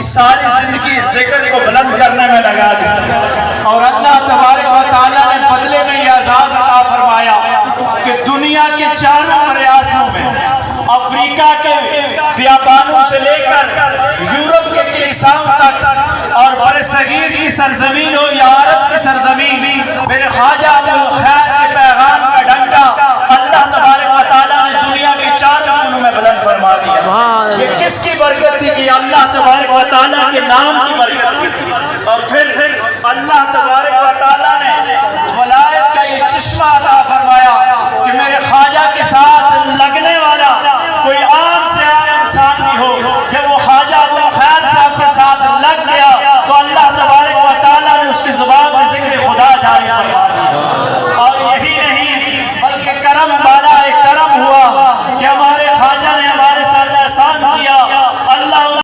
اپنی ساری زندگی ذکر کو بلند کرنے میں لگا دی، اور اللہ تبارک و تعالیٰ نے بدلے میں یہ اعزاز عطا فرمایا کہ دنیا کے چاروں ریاستوں میں، افریقہ کے بیابانوں سے لے کر یورپ کے کلیساؤں تک، اور بر صغیر کی سرزمین ہو یا عرب کی سرزمین، میرے خواجہ ابوالخیر کے پیغام کا ڈنکا اللہ تبارک و تعالیٰ نے دنیا کے چاروں میں بلند فرما دیا۔ یہ کس کی برکت تھی کہ اللہ تبارک و تعالیٰ کے نام